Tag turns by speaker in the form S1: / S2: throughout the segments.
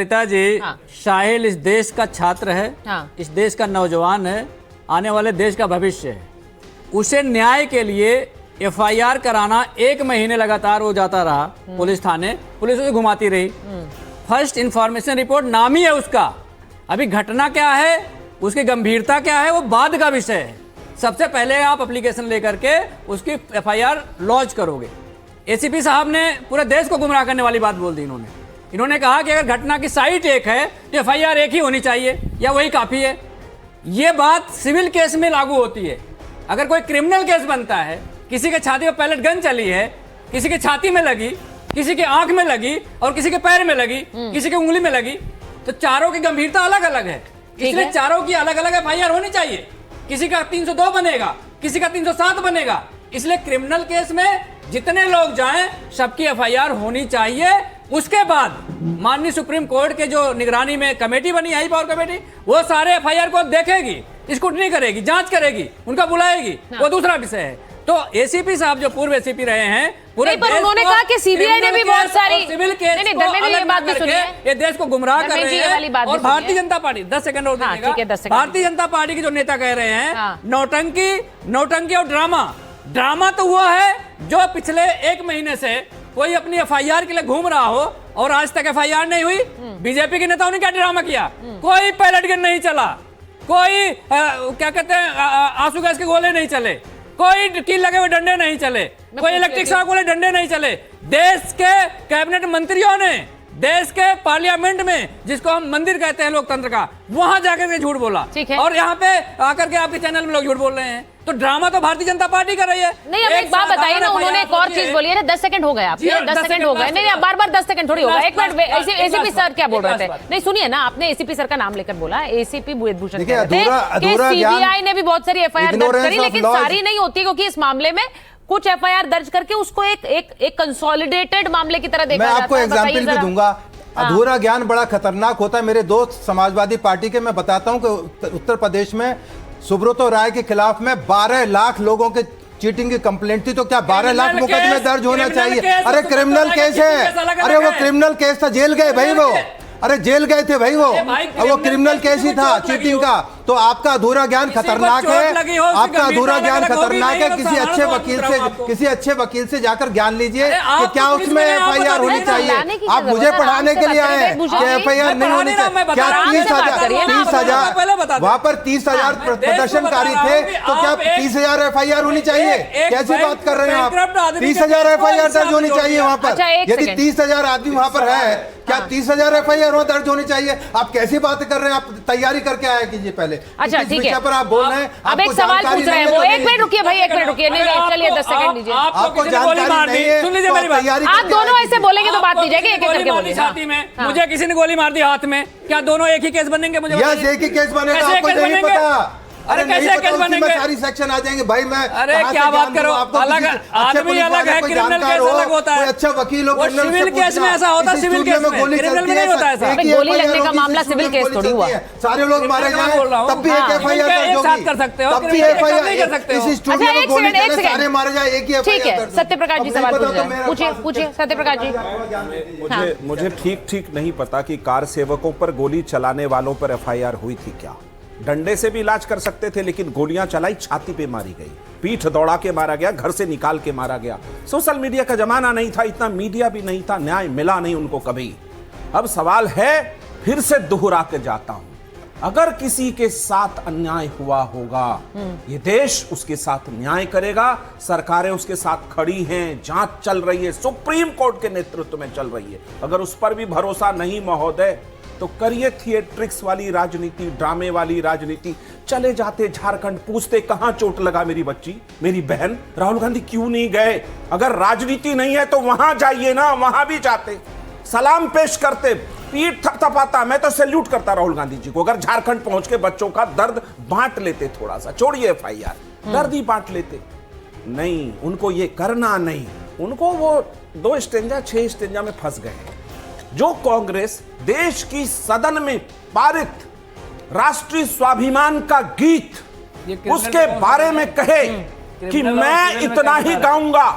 S1: पिताजी साहिल इस देश का छात्र है, इस देश का नौजवान है, आने वाले देश का भविष्य है। उसे न्याय के लिए एफआईआर कराना 1 महीने लगातार वो जाता रहा पुलिस थाने, पुलिस उसे घुमाती रही। फर्स्ट इंफॉर्मेशन रिपोर्ट नाम ही है उसका। अभी घटना क्या है, उसकी गंभीरता क्या है, वो बाद का विषय है। सबसे पहले आप एप्लीकेशन लेकर के उसकी एफआईआर लॉन्च करोगे। एसीपी साहब ने पूरे देश को गुमराह करने वाली बात बोल दी। इन्होंने कहा कि अगर घटना की साइट एक है तो एफआईआर एक ही होनी चाहिए या वही काफी है। ये बात सिविल केस में लागू होती है। अगर कोई क्रिमिनल केस बनता है, किसी के छाती में पैलेट गन चली है, किसी के छाती में लगी, किसी के आंख में लगी और किसी के पैर में लगी, किसी के उंगली में लगी, तो चारों की गंभीरता अलग अलग है। इसलिए चारों की अलग अलग एफआईआर होनी चाहिए। किसी का 302 बनेगा, किसी का 307 बनेगा। इसलिए क्रिमिनल केस में जितने लोग जाएं सबकी एफआईआर होनी चाहिए। उसके बाद माननीय सुप्रीम कोर्ट के जो निगरानी में कमेटी बनी, हाई पावर कमेटी, वो सारे एफआईआर को देखेगी, स्क्रूटनी करेगी, जांच करेगी, उनका बुलाएगी, वो दूसरा विषय है। तो एसीपी साहब जो पूर्व एसीपी रहे हैं, पूरे
S2: पर उन्होंने कहा कि सीबीआई ने भी बहुत सारी
S1: सिविल केस ये देश को गुमराह कर रहे हैं। और भारतीय जनता पार्टी 10 सेकंड और दीजिएगा। भारतीय जनता पार्टी के जो नेता कह रहे हैं नौटंकी और ड्रामा तो वो है जो पिछले 1 महीने से कोई अपनी एफआईआर के लिए घूम रहा हो और आज तक एफआईआर नहीं हुई। बीजेपी के नेताओं ने क्या ड्रामा किया? कोई पैलेट गन नहीं चला, कोई क्या कहते हैं आंसू गैस के गोले नहीं चले, कोई कील लगे हुए डंडे नहीं चले, कोई इलेक्ट्रिक शॉक वाले डंडे नहीं चले। देश के कैबिनेट मंत्रियों ने देश के पार्लियामेंट में, जिसको हम मंदिर कहते हैं लोकतंत्र का, वहां जाकर के झूठ बोला और यहाँ पे आकर के आपके चैनल में लोग झूठ बोल रहे हैं। तो ड्रामा तो भारतीय जनता पार्टी कर रही है।
S2: नहीं, अब एक बात बताइए ना, उन्होंने एक और चीज बोली है ना। 10 सेकंड हो गए आपके, 10 सेकंड हो गए। नहीं, बार-बार 10 सेकंड थोड़ी होगा। एक मिनट, एसीपी सर क्या बोल रहे थे? नहीं सुनिए ना, आपने एसीपी सर का नाम लेकर बोला। एसीपी बुद्धभूषण कह रहे थे कि सीबीआई ने भी बहुत सारी एफआईआर दर्ज करी, लेकिन सारी नहीं होती, क्योंकि इस मामले में कुछ एफआईआर दर्ज करके उसको एक कंसोलिडेटेड मामले की तरह देखा जाता है।
S3: मैं आपको एग्जांपल भी दूंगा। अधूरा ज्ञान बड़ा खतरनाक होता है। मेरे दोस्त समाजवादी पार्टी के, मैं बताता हूं कि उत्तर प्रदेश में सुब्रतो राय के खिलाफ में 12 लाख लोगों के चीटिंग की कंप्लेंट थी। तो क्या 12 लाख मुकदमे दर्ज होना चाहिए? अरे क्रिमिनल केस है, अरे वो क्रिमिनल केस था, जेल गए भाई वो, अरे जेल गए थे भाई वो क्रिमिनल केस ही था चीटिंग का। तो आपका अधूरा ज्ञान खतरनाक है, आपका अधूरा ज्ञान खतरनाक है। किसी अच्छे वकील से जाकर ज्ञान लीजिए कि क्या उसमें एफआईआर होनी चाहिए। आप मुझे पढ़ाने के लिए आए हैं कि एफआईआर नहीं होनी चाहिए? क्या 30,000 वहां पर 30,000 प्रदर्शनकारी थे, तो क्या 30,000 एफआईआर होनी चाहिए? कैसी बात कर रहे हैं आप? 30,000 एफआईआर दर्ज होनी चाहिए वहां पर। यदि 30,000 आदमी वहां पर है, क्या 30,000 एफआईआर दर्ज होनी चाहिए? आप कैसी बात कर रहे हैं? आप तैयारी करके आया कीजिए पहले।
S2: अच्छा ठीक है,
S3: पर आप बोल रहे हैं।
S2: अब एक सवाल पूछ रहे हैं वो। 1 मिनट रुकिए भाई, 1 मिनट रुकिए। नहीं, चलिए 10 सेकंड दीजिए।
S3: आपको जानकारी नहीं है, सुन लीजिए मेरी बात।
S2: आप दोनों ऐसे बोलेंगे तो बात नहीं जाएगी। एक एक करके बोलिए।
S1: छाती में मुझे किसी ने गोली मार दी हाथ में, क्या दोनों एक ही केस बनेंगे? मुझे
S3: यस, एक ही केस बनेगा। आपको नहीं पता?
S1: अरे कैसे केस बनेंगे?
S3: सारी सेक्शन आ जाएंगे भाई। मैं
S1: अरे क्या बात करो, अलग आदमी अलग है, क्रिमिनल केस अलग होता है।
S3: अच्छा वकील हो,
S1: सिविल केस में ऐसा होता है, सिविल केस में क्रिमिनल में नहीं होता ऐसा।
S2: गोली लगने का मामला सिविल केस थोड़ी हुआ।
S3: सारे लोग मारे जाएं तब भी एक एफआईआर दर्ज होगी,
S1: कर सकते हो,
S3: तब भी एफआईआर
S1: नहीं कर सकते हो।
S3: इस स्टूडियो में गोली चले, सारे मारे जाए, एक ही एफआईआर।
S2: ठीक है, सत्यप्रकाश जी सवाल पूछिए सत्यप्रकाश जी।
S4: मुझे ठीक नहीं पता कि कार सेवकों पर गोली चलाने वालों पर एफआईआर हुई थी क्या? डंडे से भी इलाज कर सकते थे, लेकिन गोलियां चलाई, छाती पे मारी गई, पीठ दौड़ा के मारा गया, घर से निकाल के मारा गया। सोशल मीडिया का जमाना नहीं था, इतना मीडिया भी नहीं था, न्याय मिला नहीं उनको कभी। अब सवाल है, फिर से दोहरा के जाता हूं, अगर किसी के साथ अन्याय हुआ होगा, ये देश उसके साथ न्याय करेगा। सरकारें उसके साथ खड़ी हैं, जांच चल रही है, सुप्रीम कोर्ट के नेतृत्व में चल रही है। अगर उस पर भी भरोसा नहीं महोदय, तो करिए थिएट्रिक्स वाली राजनीति, ड्रामे वाली राजनीति। चले जाते झारखंड, पूछते कहां चोट लगा मेरी बच्ची, मेरी बहन, राहुल गांधी क्यों नहीं गए? अगर राजनीति नहीं है तो वहां जाइए ना, वहां भी जाते, सलाम पेश करते, पीठ थपथपाता। मैं तो सैल्यूट करता राहुल गांधी जी को। अगर झारखंड पहुंच के बच्चों का दर्द बांट लेते, थोड़ा सा छोड़िए एफआईआर, दर्द ही बांट लेते। नहीं, उनको ये करना नहीं। उनको वो 2 स्टेंजा 6 स्टेंजा में फंस गए। जो कांग्रेस देश की सदन में पारित राष्ट्रीय स्वाभिमान का गीत उसके बारे में कहे कि मैं इतना ही गाऊंगा,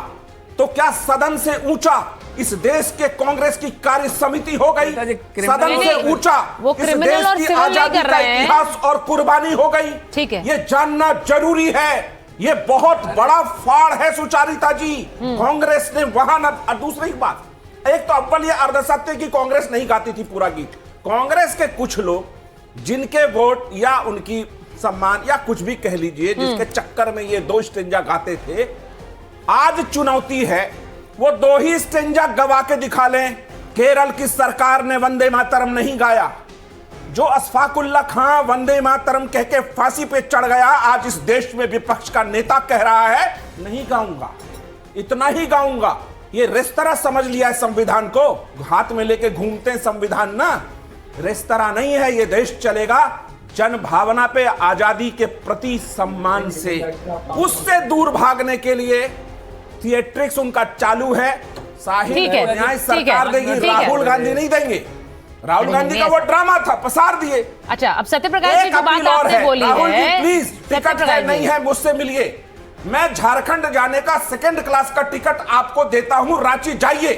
S4: तो क्या सदन से ऊंचा इस देश के कांग्रेस की कार्य समिति हो गई, सदन से ऊंचा
S2: वो
S4: इस
S2: क्रिमिनल
S4: देश
S2: और
S4: की
S2: सिविल नहीं
S4: आजादी
S2: कर
S4: का
S2: रहे हैं।
S4: इतिहास और कुर्बानी हो गई।
S2: ठीक है,
S4: ये जानना जरूरी है। ये बहुत बड़ा फाड़ है सुचारिता जी। कांग्रेस ने वहां न, और दूसरी बात, एक तो अव्वल ये अर्धसत्य की कांग्रेस नहीं गाती थी पूरा गीत। कांग्रेस के कुछ लोग जिनके वोट या उनकी सम्मान या कुछ भी कह लीजिए, जिसके चक्कर में ये 2 स्टेंजा गाते थे, आज चुनौती है वो 2 ही स्टेंजा गवा के दिखा लें। केरल की सरकार ने वंदे मातरम नहीं गाया। जो अशफाकुल्ला खां वंदे मातरम कह के फांसी पे चढ़ गया, आज इस देश में विपक्ष का नेता कह रहा है नहीं गाऊंगा, इतना ही गाऊंगा। ये रेस्तरा समझ लिया है संविधान को, हाथ में लेके घूमते हैं संविधान ना। रेस्तरा नहीं है, ये देश चलेगा जन भावना पे, आजादी के प्रति सम्मान से। उससे दूर भागने के लिए थिएट्रिक्स उनका चालू है। साहिल न्याय सरकार देगी, राहुल गांधी नहीं देंगे। राहुल गांधी का वो ड्रामा था, पसार दिए।
S2: अच्छा, अब सत्यप्रकाश जी जो बात आपने बोली
S4: राहुल जी
S2: है,
S4: प्लीज, टिकट नहीं है मुझसे मिलिए। मैं झारखंड जाने का 2nd क्लास का टिकट आपको देता हूं, रांची जाइए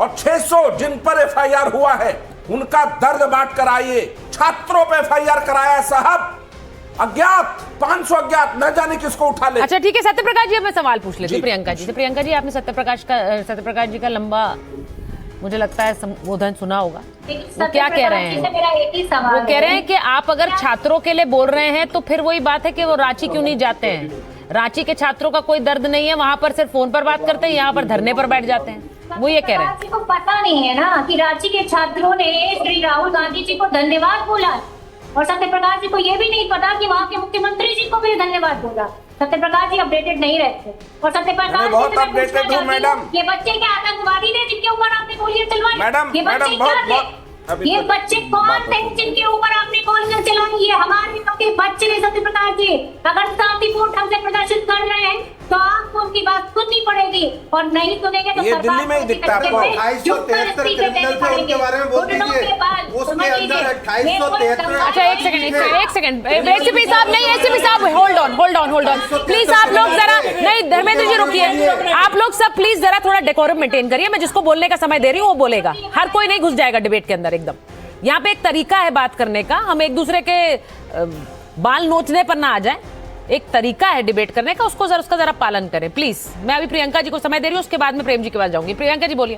S4: और 600 जिन पर FIR हुआ है उनका दर्द बांट कर आइए। छात्रों पे FIR कराया साहब, अज्ञात 500 अज्ञात, न जाने किसको उठा ले।
S2: अच्छा ठीक है सत्यप्रकाश जी, अब मैं सवाल पूछ लेती हूँ प्रियंका जी से। प्रियंका जी, आपने सत्यप्रकाश जी का लंबा, मुझे लगता है संबोधन सुना होगा। वो क्या कह रहे हैं? वो कह रहे हैं कि आप अगर छात्रों के लिए बोल रहे हैं तो फिर वही बात है कि वो रांची क्यों नहीं जाते हैं। रांची के छात्रों का कोई दर्द नहीं है, वहां पर सिर्फ फोन पर बात करते हैं, यहाँ पर धरने पर बैठ जाते हैं। वो ये कह रहे हैं।
S5: को पता नहीं है ना कि रांची के छात्रों ने श्री राहुल गांधी जी को धन्यवाद बोला, और सत्यप्रकाश जी को ये भी नहीं पता कि वहाँ के मुख्यमंत्री जी को भी धन्यवाद बोला। सत्यप्रकाश जी अपडेटेड नहीं रहते। और सत्यप्रकाश जी
S4: बहुत अपडेटेड हूँ मैडम।
S5: ये बच्चे के आतंकवादी थे जिनके ऊपर आपने गोलियां चलवाई?
S4: मैडम,
S5: ये बच्चे ये बच्चे कौन थे जिनके ऊपर आपने गोलियां चलाई? ये हमारे के बच्चे ने सत्यप्रकाश जी। अगर शांतिपूर्ण ढंग से प्रदर्शित कर रहे हैं तो आपको उनकी बात सुननी पड़ेगी, और नहीं सुनेंगे तो
S4: ये दिल्ली में ही दिखता है आपको।
S3: 2873 क्रिमिनल थे, उनके बारे में बोल दीजिए। उसके अंदर 2873।
S2: अच्छा एक सेकंड एसीपी साहब, नहीं एसीपी साहब, होल्ड ऑन प्लीज। आप लोग जरा, नहीं धर्मेंद्र जी रुकिए, आप लोग सब प्लीज जरा थोड़ा डेकोरम मेंटेन करिए। मैं जिसको बोलने का समय दे रही हूँ वो बोलेगा, हर कोई नहीं घुस जाएगा डिबेट के अंदर एकदम। यहाँ पे एक तरीका है बात करने का, हम एक दूसरे के बाल नोचने पर ना आ जाए। एक तरीका है डिबेट करने का, उसका जरा पालन करें प्लीज। मैं अभी प्रियंका जी को समय दे रही हूँ, उसके बाद में प्रेम जी के पास जाऊंगी। प्रियंका जी बोलिए।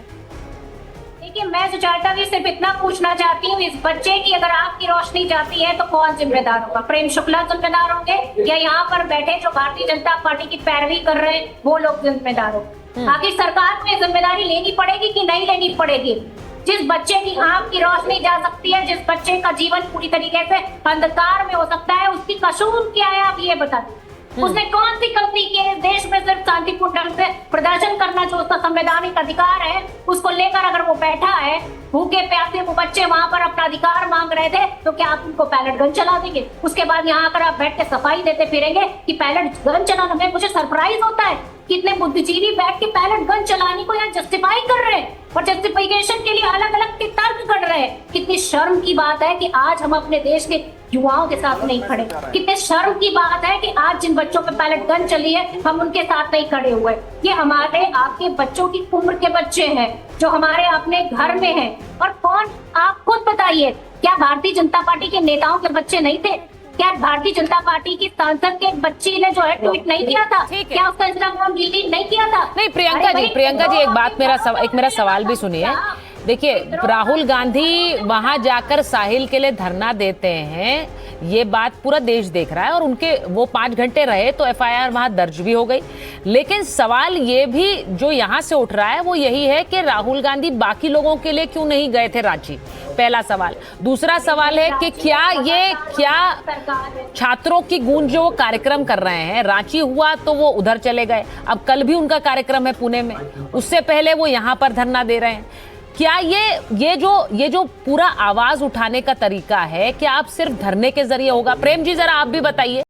S5: देखिए, मैं सुचारिता जी सिर्फ इतना पूछना चाहती हूँ, इस बच्चे की अगर आपकी रोशनी जाती है तो कौन जिम्मेदार होगा? प्रेम शुक्ला जिम्मेदार होंगे या यहाँ पर बैठे जो भारतीय जनता पार्टी की पैरवी कर रहे हैं वो लोग जिम्मेदार होंगे? आखिर सरकार को जिम्मेदारी लेनी पड़ेगी कि नहीं लेनी पड़ेगी? जिस बच्चे की आंख की रोशनी जा सकती है, जिस बच्चे का जीवन पूरी तरीके से अंधकार में हो सकता है, उसकी कसूर क्या है आप ये बता दीजिए। उसने कौन सी गलती की है? देश में सिर्फ शांतिपूर्ण ढंग से प्रदर्शन करना जो उसका संवैधानिक अधिकार है, उसको लेकर अगर वो बैठा है, भूखे प्यासे वो बच्चे वहां पर अपना अधिकार मांग रहे थे, तो क्या आप उनको पैलेट गन चला देंगे? उसके बाद यहाँ आकर आप बैठ के सफाई देते फिरेंगे कि पैलेट गन चलाना? में मुझे सरप्राइज होता है कितने बुद्धिजीवी बैठ के पैलेट गन चलाने को यहाँ जस्टिफाई कर रहे हैं और जस्टिफिकेशन के लिए अलग अलग के तर्क कर रहे हैं। कितनी शर्म की बात है कि आज हम अपने देश के युवाओं के साथ नहीं खड़े। कितने शर्म की बात है कि आज जिन बच्चों पे पैलेट गन चली है हम उनके साथ नहीं खड़े हुए। ये हमारे आपके बच्चों की उम्र के बच्चे हैं जो हमारे अपने घर में हैं। और कौन, आप खुद बताइए, क्या भारतीय जनता पार्टी के नेताओं के बच्चे नहीं थे? क्या भारतीय जनता पार्टी की सांसद के बच्ची ने जो है ट्वीट नहीं किया था? क्या उसका इंस्टाग्राम डिलीट नहीं किया था?
S2: नहीं प्रियंका जी एक बात, मेरा सवाल भी सुनिए। देखिए, राहुल गांधी वहां जाकर साहिल के लिए धरना देते हैं, ये बात पूरा देश देख रहा है, और उनके वो 5 घंटे रहे तो FIR वहां दर्ज भी हो गई। लेकिन सवाल ये भी जो यहां से उठ रहा है वो यही है कि राहुल गांधी बाकी लोगों के लिए क्यों नहीं गए थे रांची? पहला सवाल। दूसरा सवाल है कि क्या छात्रों की गूंज जो वो कार्यक्रम कर रहे हैं, रांची हुआ तो वो उधर चले गए, अब कल भी उनका कार्यक्रम है पुणे में, उससे पहले वो यहाँ पर धरना दे रहे हैं। क्या ये जो पूरा आवाज उठाने का तरीका है, क्या आप सिर्फ धरने के जरिए होगा? प्रेम जी जरा आप भी बताइए।